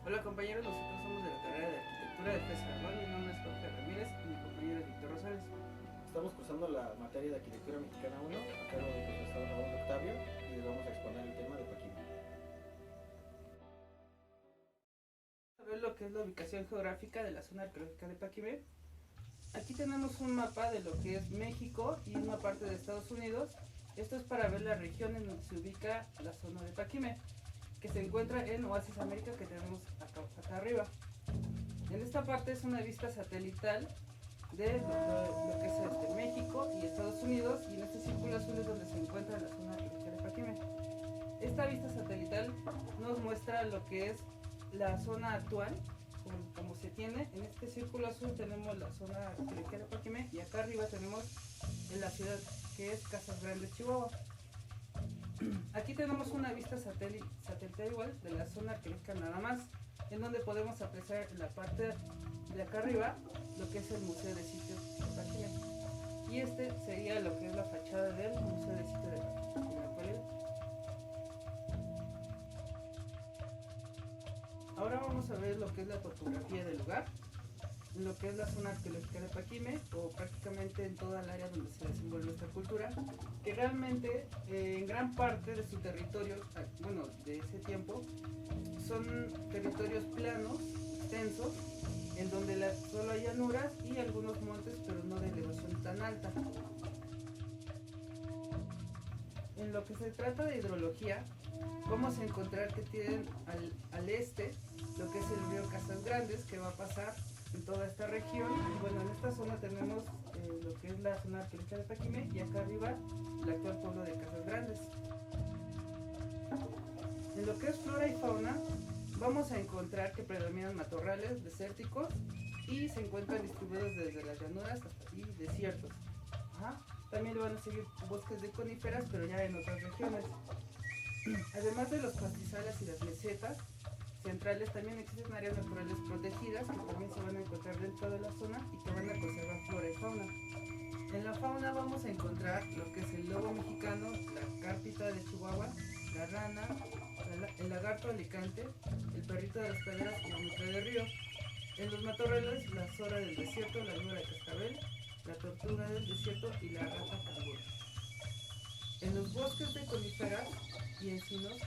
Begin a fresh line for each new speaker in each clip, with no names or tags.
Hola compañeros, nosotros somos de la carrera de Arquitectura de FES Aragón. Mi nombre es Jorge Ramírez y mi compañero es Víctor Rosales.
Estamos cursando la materia de Arquitectura Mexicana 1 a cargo del profesor Raúl Octavio y les vamos a exponer el tema de Paquimé.
Vamos a ver lo que es la ubicación geográfica de la zona arqueológica de Paquimé. Aquí tenemos un mapa de lo que es México y una parte de Estados Unidos. Esto es para ver la región en donde se ubica la zona de Paquimé, que se encuentra en Oasis América, que tenemos acá arriba. En esta parte es una vista satelital de lo que es México y Estados Unidos, y en este círculo azul es donde se encuentra la zona arqueológica de Paquimé. Esta vista satelital nos muestra lo que es la zona actual, como se tiene. En este círculo azul tenemos la zona arqueológica de Paquimé y acá arriba tenemos en la ciudad que es Casas Grandes, Chihuahua. Aquí tenemos una vista satelital igual de la zona arqueológica nada más, en donde podemos apreciar en la parte de acá arriba lo que es el Museo de Sitios de Paquimé. Y este sería lo que es la fachada del Museo de Sitios de Paquimé en la actualidad. Ahora vamos a ver lo que es la topografía del lugar, en lo que es la zona arqueológica de Paquimé, o prácticamente en toda el área donde se desenvuelve nuestra cultura, que realmente en gran parte de su territorio, bueno, de ese tiempo, son territorios planos, extensos, en donde solo hay llanuras y algunos montes, pero no de elevación tan alta. En lo que se trata de hidrología, vamos a encontrar que tienen al este lo que es el río Casas Grandes, que va a pasar en toda esta región. Y bueno, en esta zona tenemos lo que es la zona arqueológica de Paquimé, y acá arriba el actual pueblo de Casas Grandes. En lo que es flora y fauna, vamos a encontrar que predominan matorrales desérticos y se encuentran distribuidos desde las llanuras hasta desiertos. También le van a seguir bosques de coníferas, pero ya en otras regiones. Además de los pastizales y las mesetas centrales, también existen áreas naturales protegidas que también se van a encontrar dentro de la zona y que van a conservar flora y fauna. En la fauna vamos a encontrar lo que es el lobo mexicano, la cárpita de Chihuahua, la rana, el lagarto alicante, el perrito de las praderas y la nutria de río. En los matorrales, la zora del desierto, la víbora de cascabel, la tortuga del desierto y la rata canguro. En los bosques de coníferas y encinos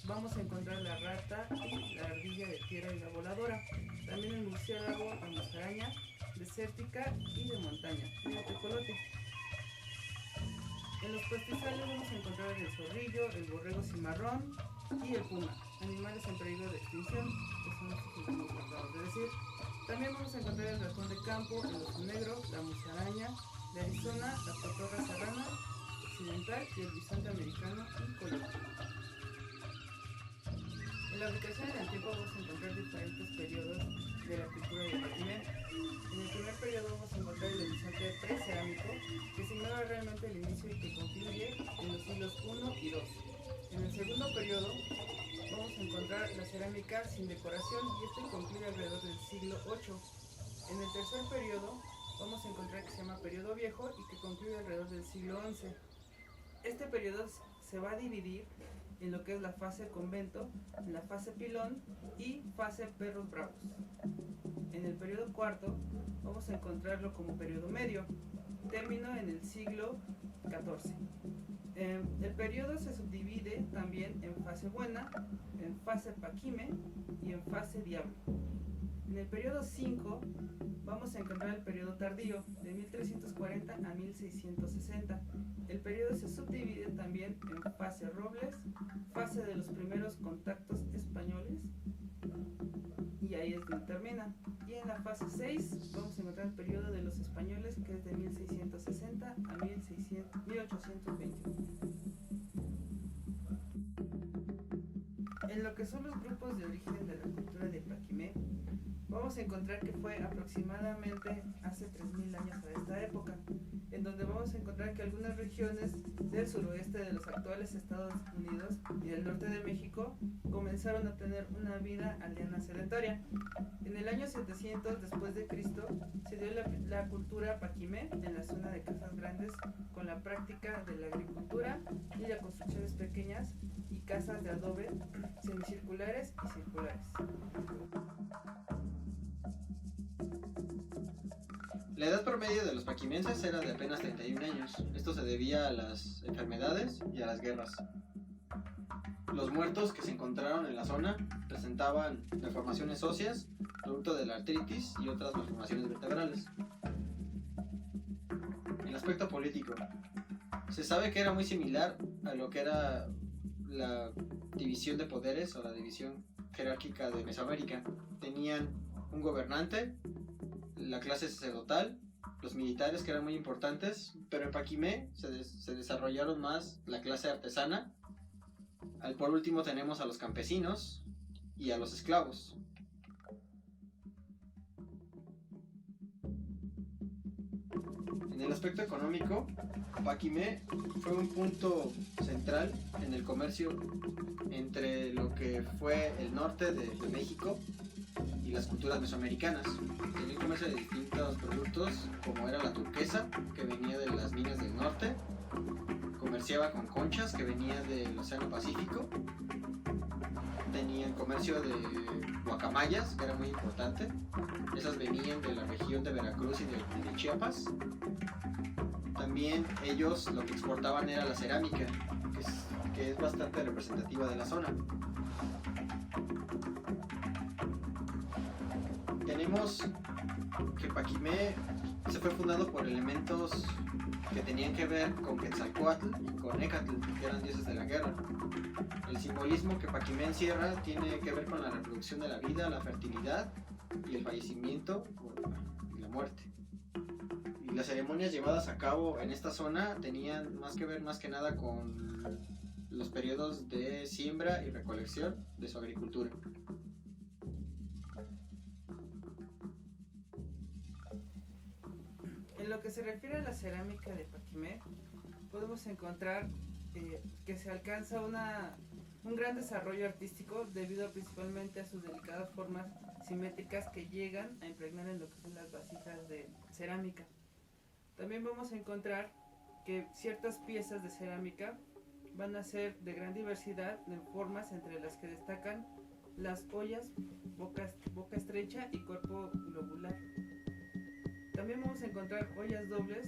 vamos a encontrar la rata y la ardilla de tierra y la voladora. También el murciélago, la musaraña desértica y de montaña, y el tecolote. En los pastizales vamos a encontrar el zorrillo, el borrego cimarrón y el puma, animales en peligro de extinción, que son los últimos que acabamos de decir. También vamos a encontrar el ratón de campo, el oso negro, la musaraña de Arizona, la cotorra serrana occidental y el bisonte americano y coyote. En la ubicación en el tiempo vamos a encontrar diferentes periodos de la cultura de Paquimé. En el primer periodo vamos a encontrar el bisonte precerámico, que se ignora realmente el inicio y que concluye en los siglos I y II. En el segundo periodo vamos a encontrar la cerámica sin decoración, y este concluye alrededor del siglo VIII. En el tercer periodo vamos a encontrar que se llama periodo viejo y que concluye alrededor del siglo XI. Este periodo se va a dividir en lo que es la fase convento, la fase pilón y fase perros bravos. En el periodo cuarto vamos a encontrarlo como periodo medio, término en el siglo XIV. El periodo se subdivide también en fase buena, en fase paquime y en fase diablo. En el periodo 5 vamos a encontrar el periodo tardío, de 1340 a 1660. El periodo se subdivide también en fase robles, fase de los primeros contactos españoles, y ahí es donde termina. Y en la fase 6 vamos a encontrar el periodo de los españoles, que es de 1660 a 1820. En lo que son los grupos de origen de la cultura de Paquimé, vamos a encontrar que fue aproximadamente hace 3000 años a esta época, en donde vamos a encontrar que algunas regiones del suroeste de los actuales Estados Unidos y del norte de México comenzaron a tener una vida aldeana sedentaria. En el año 700 después de Cristo se dio la cultura paquimé en la zona de Casas Grandes, con la práctica de la agricultura y las construcciones pequeñas y casas de adobe semicirculares y circulares.
La edad promedio de los paquimenses era de apenas 31 años. Esto se debía a las enfermedades y a las guerras. Los muertos que se encontraron en la zona presentaban deformaciones óseas, producto de la artritis y otras malformaciones vertebrales. El aspecto político. Se sabe que era muy similar a lo que era la división de poderes o la división jerárquica de Mesoamérica. Tenían un gobernante, la clase sacerdotal, los militares, que eran muy importantes, pero en Paquimé se desarrollaron más la clase artesana. Por último tenemos a los campesinos y a los esclavos. En el aspecto económico, Paquimé fue un punto central en el comercio entre lo que fue el norte de México y las culturas mesoamericanas. Tenía comercio de distintos productos, como era la turquesa, que venía de las minas del norte. Comerciaba con conchas, que venía del Océano Pacífico. Tenían comercio de guacamayas, que era muy importante. Esas venían de la región de Veracruz y de Chiapas. También ellos lo que exportaban era la cerámica, que es bastante representativa de la zona. Tenemos que Paquimé se fue fundado por elementos que tenían que ver con Quetzalcóatl y con Écatl, que eran dioses de la guerra. El simbolismo que Paquimé encierra tiene que ver con la reproducción de la vida, la fertilidad y el fallecimiento y la muerte. Y las ceremonias llevadas a cabo en esta zona tenían más que ver más que nada con los periodos de siembra y recolección de su agricultura.
En lo que se refiere a la cerámica de Paquimé, podemos encontrar que se alcanza un gran desarrollo artístico debido principalmente a sus delicadas formas simétricas que llegan a impregnar en lo que son las vasijas de cerámica. También vamos a encontrar que ciertas piezas de cerámica van a ser de gran diversidad de formas, entre las que destacan las ollas, boca estrecha y cuerpo globular. También vamos a encontrar ollas dobles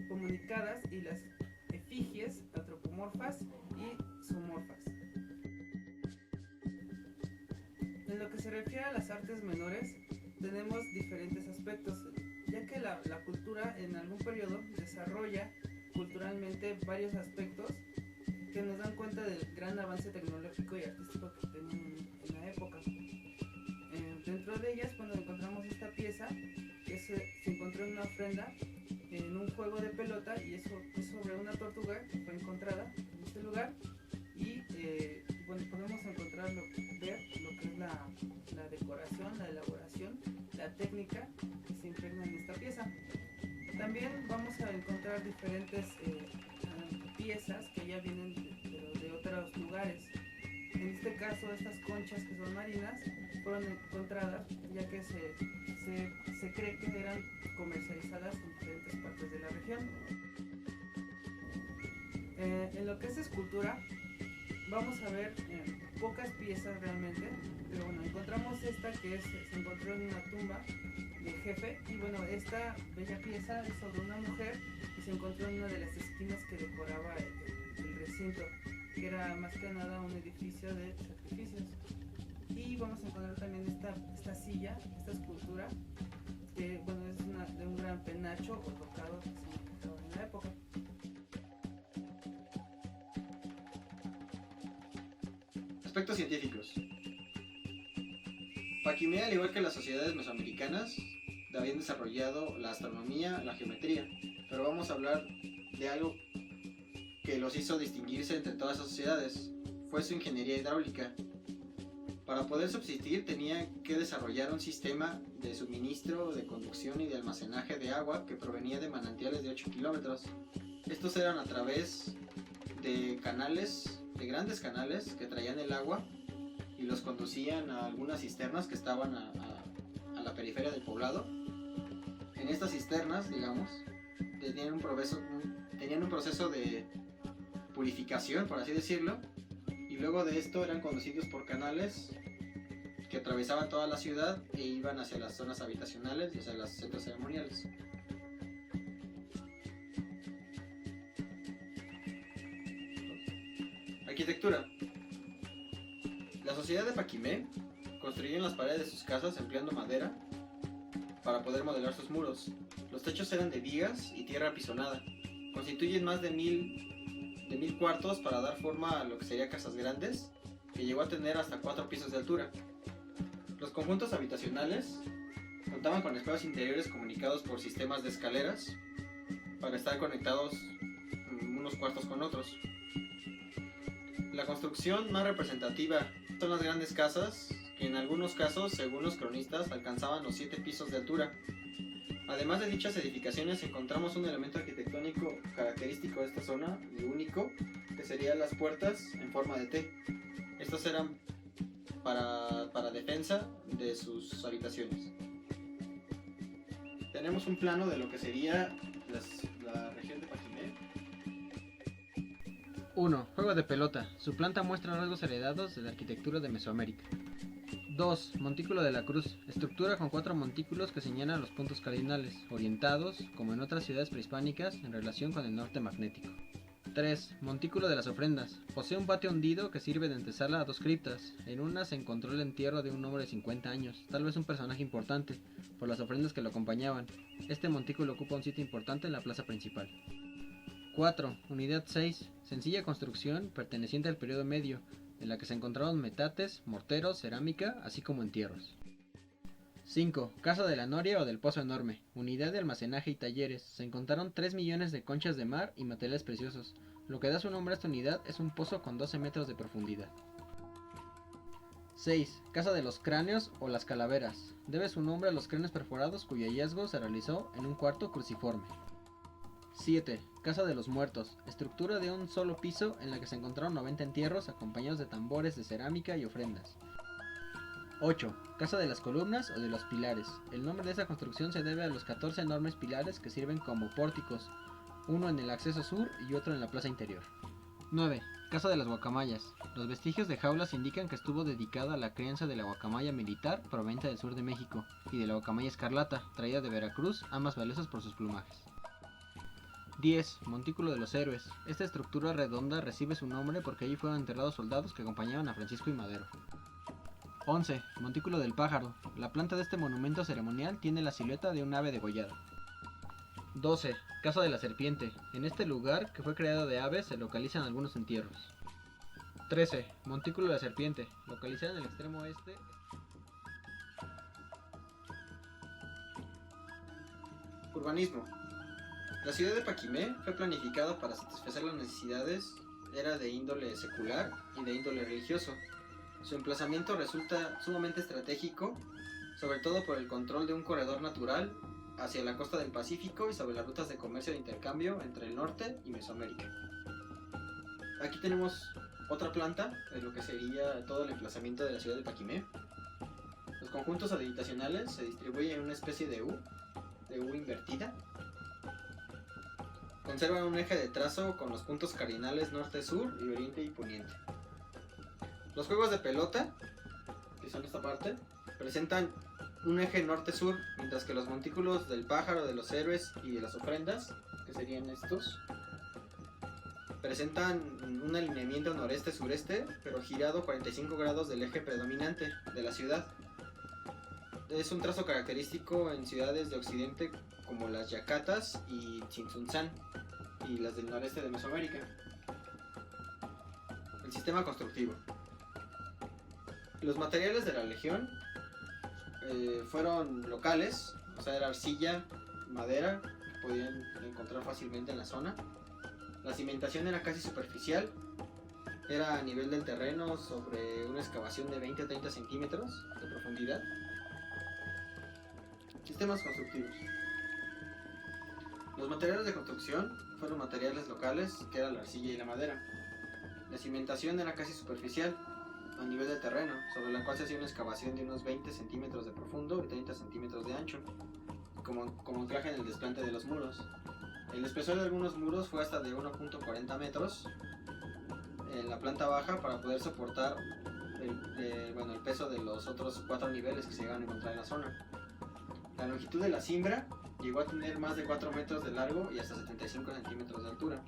comunicadas y las efigies antropomorfas y zoomorfas. En lo que se refiere a las artes menores, tenemos diferentes aspectos, ya que la cultura en algún periodo desarrolla culturalmente varios aspectos que nos dan cuenta del gran avance tecnológico y artístico que tenían en la época. Dentro de ellas, cuando encontramos esta pieza, que se encontró en una ofrenda en un juego de pelota, y eso es sobre una tortuga que fue encontrada en este lugar, y bueno, podemos ver lo que es la decoración, la elaboración, la técnica que se impregna en esta pieza. También vamos a encontrar diferentes piezas que ya vienen de otros lugares. En este caso, estas conchas que son marinas fueron encontradas ya que se cree que eran comercializadas en diferentes partes de la región. En lo que es escultura, vamos a ver pocas piezas realmente, pero bueno, encontramos esta que se encontró en una tumba del jefe, y bueno, esta bella pieza es sobre una mujer y se encontró en una de las esquinas que decoraba el recinto, que era más que nada un edificio de sacrificios. Y vamos a encontrar también esta silla, esta escultura, que bueno, es de un gran penacho o tocado que se encontraba en la época.
Aspectos científicos. Paquimé, al igual que las sociedades mesoamericanas, habían desarrollado la astronomía, la geometría, pero vamos a hablar de algo que los hizo distinguirse entre todas esas sociedades. Fue su ingeniería hidráulica. Para poder subsistir tenía que desarrollar un sistema de suministro, de conducción y de almacenaje de agua que provenía de manantiales de 8 kilómetros. Estos eran a través de canales, de grandes canales que traían el agua y los conducían a algunas cisternas que estaban a la periferia del poblado. En estas cisternas, digamos, tenían un proceso de purificación, por así decirlo, y luego de esto eran conducidos por canales que atravesaban toda la ciudad e iban hacia las zonas habitacionales y hacia los centros ceremoniales. Arquitectura. La sociedad de Paquimé construyeron las paredes de sus casas empleando madera para poder modelar sus muros. Los techos eran de vigas y tierra apisonada. Constituyen más de mil cuartos para dar forma a lo que sería casas grandes, que llegó a tener hasta 4 pisos de altura. Los conjuntos habitacionales contaban con espacios interiores comunicados por sistemas de escaleras para estar conectados unos cuartos con otros. La construcción más representativa son las grandes casas, que en algunos casos, según los cronistas, alcanzaban los 7 pisos de altura. Además de dichas edificaciones, encontramos un elemento arquitectónico característico de esta zona y único, que serían las puertas en forma de T. Estas eran para defensa de sus habitaciones. Tenemos un plano de lo que sería la región de Paquimé.
1. Juego de pelota. Su planta muestra rasgos heredados de la arquitectura de Mesoamérica. 2. Montículo de la Cruz. Estructura con 4 montículos que señalan los puntos cardinales, orientados, como en otras ciudades prehispánicas, en relación con el norte magnético. 3. Montículo de las ofrendas. Posee un patio hundido que sirve de antesala a 2 criptas. En una se encontró el entierro de un hombre de 50 años, tal vez un personaje importante, por las ofrendas que lo acompañaban. Este montículo ocupa un sitio importante en la plaza principal. 4. Unidad 6. Sencilla construcción perteneciente al periodo medio, en la que se encontraron metates, morteros, cerámica, así como entierros. 5. Casa de la Noria o del Pozo Enorme. Unidad de almacenaje y talleres. Se encontraron 3 millones de conchas de mar y materiales preciosos. Lo que da su nombre a esta unidad es un pozo con 12 metros de profundidad. 6. Casa de los cráneos o las calaveras. Debe su nombre a los cráneos perforados cuyo hallazgo se realizó en un cuarto cruciforme. 7. Casa de los Muertos. Estructura de un solo piso en la que se encontraron 90 entierros acompañados de tambores de cerámica y ofrendas. 8. Casa de las Columnas o de los Pilares. El nombre de esta construcción se debe a los 14 enormes pilares que sirven como pórticos, uno en el acceso sur y otro en la plaza interior. 9. Casa de las Guacamayas. Los vestigios de jaulas indican que estuvo dedicada a la crianza de la guacamaya militar proveniente del sur de México y de la guacamaya escarlata, traída de Veracruz, ambas valiosas por sus plumajes. 10. Montículo de los Héroes. Esta estructura redonda recibe su nombre porque allí fueron enterrados soldados que acompañaban a Francisco y Madero. 11. Montículo del Pájaro. La planta de este monumento ceremonial tiene la silueta de un ave degollada. 12. Casa de la Serpiente. En este lugar, que fue creado de aves, se localizan algunos entierros. 13. Montículo de la Serpiente. Localizado en el extremo oeste.
Urbanismo. La ciudad de Paquimé fue planificada para satisfacer las necesidades, era de índole secular y de índole religioso. Su emplazamiento resulta sumamente estratégico, sobre todo por el control de un corredor natural hacia la costa del Pacífico y sobre las rutas de comercio e intercambio entre el norte y Mesoamérica. Aquí tenemos otra planta de lo que sería todo el emplazamiento de la ciudad de Paquimé. Los conjuntos habitacionales se distribuyen en una especie de U invertida. Conservan un eje de trazo con los puntos cardinales norte-sur y oriente y poniente. Los juegos de pelota, que son esta parte, presentan un eje norte-sur, mientras que los montículos del Pájaro, de los Héroes y de las ofrendas, que serían estos, presentan un alineamiento noreste-sureste, pero girado 45 grados del eje predominante de la ciudad. Es un trazo característico en ciudades de occidente como las Yacatas y Tzintzuntzán, y las del noreste de Mesoamérica. El sistema constructivo. Los materiales de la legión fueron locales, o sea, era arcilla, madera, que podían encontrar fácilmente en la zona. La cimentación era casi superficial, era a nivel del terreno sobre una excavación de 20 a 30 centímetros de profundidad. Sistemas constructivos. Los materiales de construcción fueron materiales locales, que era la arcilla y la madera. La cimentación era casi superficial, a nivel del terreno, sobre la cual se hacía una excavación de unos 20 centímetros de profundo y 30 centímetros de ancho, como anclaje en el desplante de los muros. El espesor de algunos muros fue hasta de 1.40 metros. en la planta baja para poder soportar el peso de los otros 4 niveles que se llegan a encontrar en la zona. La longitud de la cimbra llegó a tener más de 4 metros de largo y hasta 75 centímetros de altura.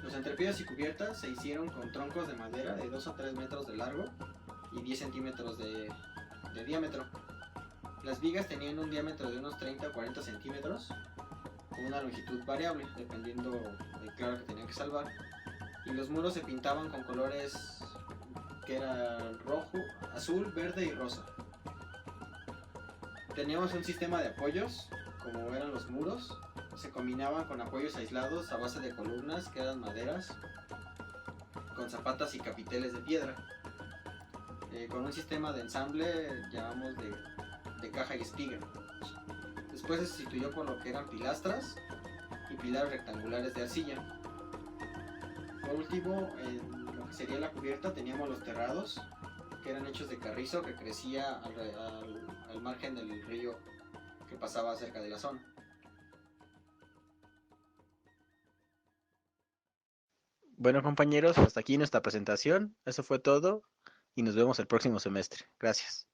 Los entrepiés y cubiertas se hicieron con troncos de madera de 2 a 3 metros de largo y 10 centímetros de diámetro. Las vigas tenían un diámetro de unos 30 o 40 centímetros, con una longitud variable, dependiendo del claro que tenían que salvar. Y los muros se pintaban con colores que eran rojo, azul, verde y rosa. Teníamos un sistema de apoyos, como eran los muros. Se combinaban con apoyos aislados a base de columnas que eran maderas, con zapatas y capiteles de piedra. Con un sistema de ensamble llamamos de caja y espiga. Después se sustituyó por lo que eran pilastras y pilares rectangulares de arcilla. Por último, en lo que sería la cubierta teníamos los terrados, que eran hechos de carrizo que crecía al margen del río que pasaba cerca de la zona.
Bueno, compañeros, hasta aquí nuestra presentación. Eso fue todo y nos vemos el próximo semestre. Gracias.